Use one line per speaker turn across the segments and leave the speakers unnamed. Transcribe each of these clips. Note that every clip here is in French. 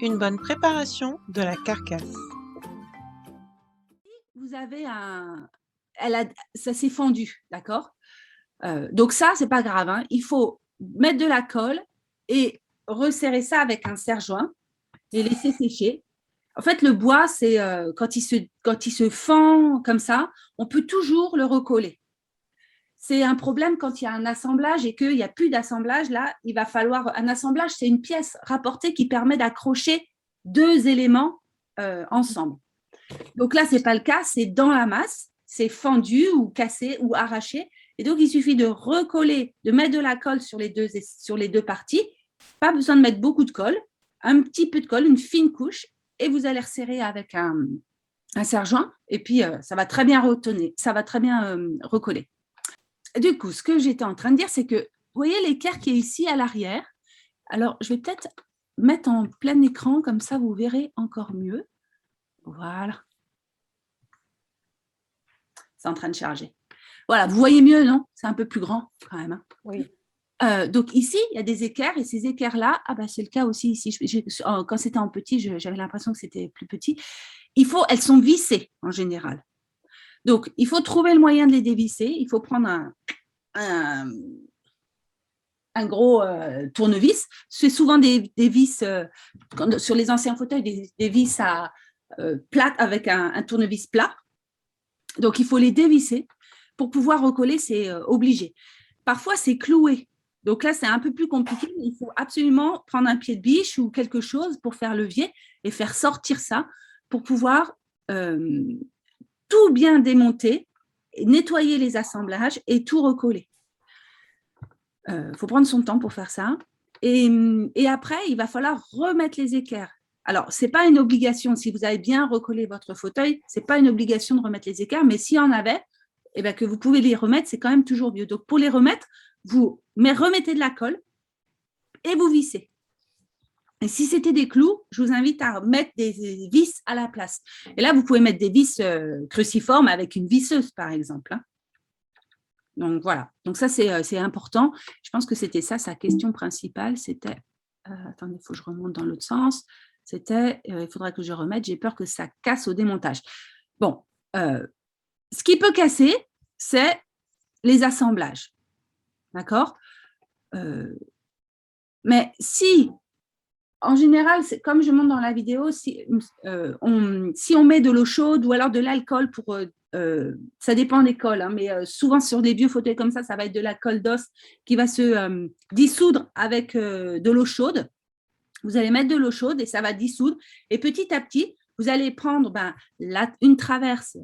Une bonne préparation de la carcasse.
Vous avez ça s'est fendu, d'accord. Donc ça, c'est pas grave, hein. Il faut mettre de la colle et resserrer ça avec un serre-joint et laisser sécher. En fait, le bois, c'est quand il se fend comme ça, on peut toujours le recoller. C'est un problème quand il y a un assemblage et qu'il n'y a plus d'assemblage. Là, il va falloir un assemblage, c'est une pièce rapportée qui permet d'accrocher deux éléments ensemble. Donc là, ce n'est pas le cas, c'est dans la masse, c'est fendu ou cassé ou arraché. Et donc, il suffit de recoller, de mettre de la colle sur les deux parties. Pas besoin de mettre beaucoup de colle, un petit peu de colle, une fine couche, et vous allez resserrer avec un serre-joint, et puis ça va très bien retenir, ça va très bien recoller. Du coup, ce que j'étais en train de dire, c'est que, vous voyez l'équerre qui est ici à l'arrière. Alors, je vais peut-être mettre en plein écran, comme ça, vous verrez encore mieux. Voilà. C'est en train de charger. Voilà, vous voyez mieux, non? C'est un peu plus grand quand même. Hein.
Oui.
Donc ici, il y a des équerres et ces équerres-là, c'est le cas aussi ici. Quand c'était en petit, j'avais l'impression que c'était plus petit. Elles sont vissées en général. Donc, il faut trouver le moyen de les dévisser. Il faut prendre un gros tournevis. C'est souvent des vis, sur les anciens fauteuils, des vis à plate avec un tournevis plat. Donc, il faut les dévisser. Pour pouvoir recoller, c'est obligé. Parfois, c'est cloué. Donc là, c'est un peu plus compliqué. Il faut absolument prendre un pied de biche ou quelque chose pour faire levier et faire sortir ça pour pouvoir tout bien démonter, nettoyer les assemblages et tout recoller. Faut prendre son temps pour faire ça. Et après, il va falloir remettre les équerres. Alors, ce n'est pas une obligation. Si vous avez bien recollé votre fauteuil, ce n'est pas une obligation de remettre les équerres, mais s'il y en avait, eh bien, que vous pouvez les remettre, c'est quand même toujours mieux. Donc, pour les remettre, vous remettez de la colle et vous vissez. Et si c'était des clous, je vous invite à mettre des vis à la place. Et là, vous pouvez mettre des vis cruciformes avec une visseuse, par exemple. Hein. Donc, voilà. Donc, ça, c'est important. Je pense que c'était ça, sa question principale. C'était, attendez, il faut que je remonte dans l'autre sens. C'était, il faudra que je remette, j'ai peur que ça casse au démontage. Bon, ce qui peut casser, c'est les assemblages. D'accord. Mais si, en général, c'est comme je montre dans la vidéo, si on met de l'eau chaude ou alors de l'alcool pour ça dépend des cols, hein, mais souvent sur des vieux fauteuils comme ça va être de la colle d'os qui va se dissoudre avec de l'eau chaude. Vous allez mettre de l'eau chaude et ça va dissoudre. Et petit à petit, vous allez prendre une traverse.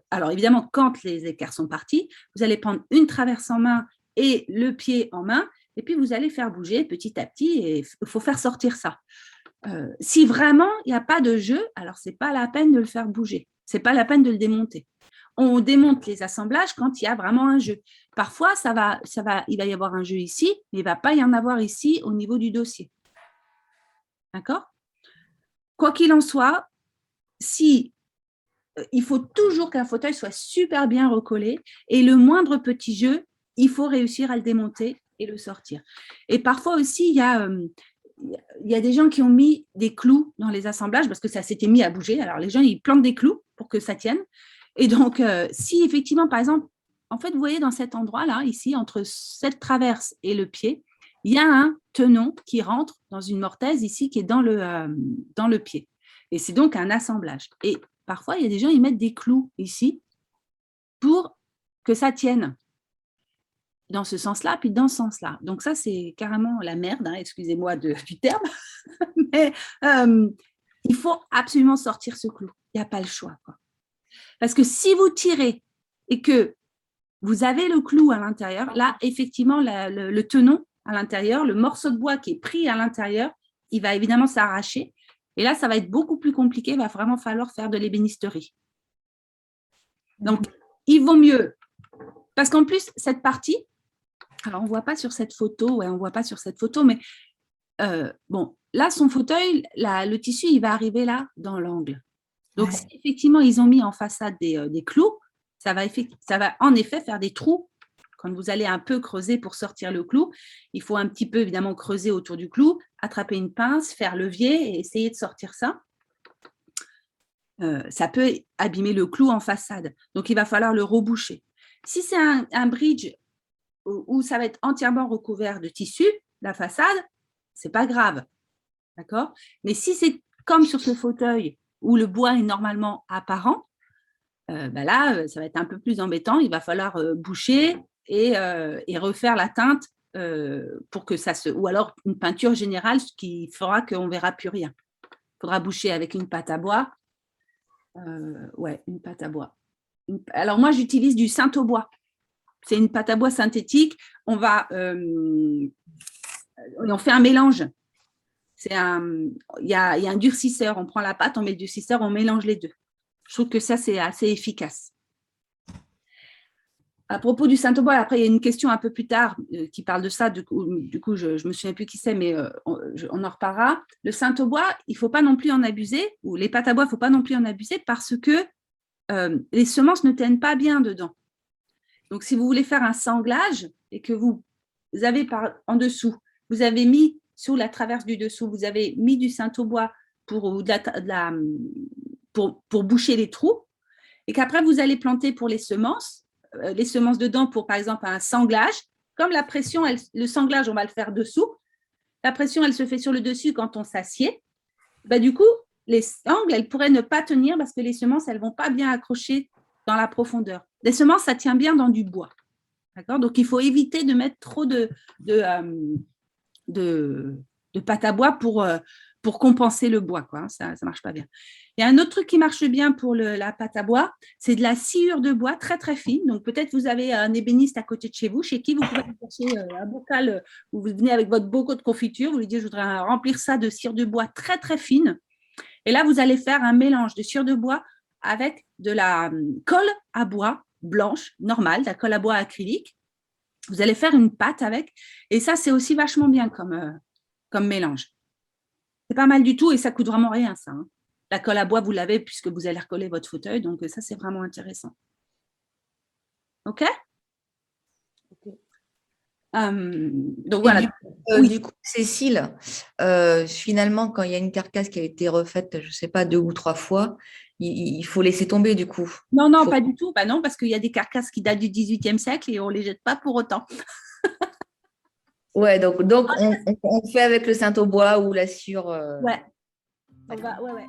Alors évidemment, quand les équerres sont partis, vous allez prendre une traverse en main et le pied en main. Et puis, vous allez faire bouger petit à petit et il faut faire sortir ça. Si vraiment il n'y a pas de jeu, alors ce n'est pas la peine de le faire bouger. Ce n'est pas la peine de le démonter. On démonte les assemblages quand il y a vraiment un jeu. Parfois, il va y avoir un jeu ici, mais il ne va pas y en avoir ici au niveau du dossier. D'accord? Quoi qu'il en soit, il faut toujours qu'un fauteuil soit super bien recollé et le moindre petit jeu, il faut réussir à le démonter et le sortir. Et parfois aussi, il y a des gens qui ont mis des clous dans les assemblages parce que ça s'était mis à bouger. Alors, les gens, ils plantent des clous pour que ça tienne. Et donc, si effectivement, par exemple, en fait, vous voyez dans cet endroit-là, ici, entre cette traverse et le pied, il y a un tenon qui rentre dans une mortaise ici qui est dans le pied. Et c'est donc un assemblage. Et parfois, il y a des gens, ils mettent des clous ici pour que ça tienne dans ce sens-là, puis dans ce sens-là. Donc ça, c'est carrément la merde, hein, excusez-moi du terme, mais il faut absolument sortir ce clou. Il n'y a pas le choix. Quoi. Parce que si vous tirez et que vous avez le clou à l'intérieur, là, effectivement, le tenon à l'intérieur, le morceau de bois qui est pris à l'intérieur, il va évidemment s'arracher. Et là, ça va être beaucoup plus compliqué. Il va vraiment falloir faire de l'ébénisterie. Donc, il vaut mieux. Parce qu'en plus, cette partie, alors on ne voit pas sur cette photo, mais bon, là, son fauteuil, le tissu, il va arriver là, dans l'angle. Donc, si effectivement, ils ont mis en façade des clous, ça va en effet faire des trous quand vous allez un peu creuser pour sortir le clou, il faut un petit peu évidemment creuser autour du clou, attraper une pince, faire levier et essayer de sortir ça. Ça peut abîmer le clou en façade. Donc, il va falloir le reboucher. Si c'est un bridge où ça va être entièrement recouvert de tissu, la façade, c'est pas grave. D'accord? Mais si c'est comme sur ce fauteuil où le bois est normalement apparent, là, ça va être un peu plus embêtant. Il va falloir boucher et refaire la teinte pour que ça se… Ou alors une peinture générale, ce qui fera qu'on ne verra plus rien. Il faudra boucher avec une pâte à bois. Une pâte à bois. Alors, moi, j'utilise du Saint-Aubois. C'est une pâte à bois synthétique. On fait un mélange. Il y a un durcisseur. On prend la pâte, on met le durcisseur, on mélange les deux. Je trouve que ça, c'est assez efficace. À propos du Saint-Aubois, après, il y a une question un peu plus tard qui parle de ça. Du coup, je ne me souviens plus qui c'est, mais on en reparlera. Le Saint-Aubois, il ne faut pas non plus en abuser, ou les pâtes à bois, il ne faut pas non plus en abuser parce que les semences ne tiennent pas bien dedans. Donc, si vous voulez faire un sanglage et que vous avez en dessous, vous avez mis sur la traverse du dessous, vous avez mis du Saint-Aubois pour boucher les trous, et qu'après, vous allez planter pour les semences dedans pour, par exemple, un sanglage. Comme la pression, le sanglage, on va le faire dessous. La pression, elle se fait sur le dessus quand on s'assied. Du coup, les sangles, elles pourraient ne pas tenir parce que les semences, elles ne vont pas bien accrocher dans la profondeur. Les semences, ça tient bien dans du bois. D'accord ? Donc, il faut éviter de mettre trop de pâte à bois pour compenser le bois, quoi. Ça ne marche pas bien. Il y a un autre truc qui marche bien pour la pâte à bois, c'est de la sciure de bois très, très fine. Donc, peut-être vous avez un ébéniste à côté de chez vous, chez qui vous pouvez chercher un bocal où vous venez avec votre bocal de confiture, vous lui dites, je voudrais remplir ça de cire de bois très, très fine. Et là, vous allez faire un mélange de cire de bois avec de la colle à bois blanche, normale, de la colle à bois acrylique. Vous allez faire une pâte avec. Et ça, c'est aussi vachement bien comme mélange. C'est pas mal du tout et ça coûte vraiment rien, ça. Hein. La colle à bois, vous l'avez puisque vous allez recoller votre fauteuil. Donc, ça, c'est vraiment intéressant. OK? Donc, voilà.
Du coup, Cécile, finalement, quand il y a une carcasse qui a été refaite, je ne sais pas, 2 ou 3 fois, il faut laisser tomber du coup.
Non, pas du tout. Non, parce qu'il y a des carcasses qui datent du XVIIIe siècle et on ne les jette pas pour autant.
Ouais, donc on fait avec le Saint-Aubois ou la sciure.
Ouais. Ouais.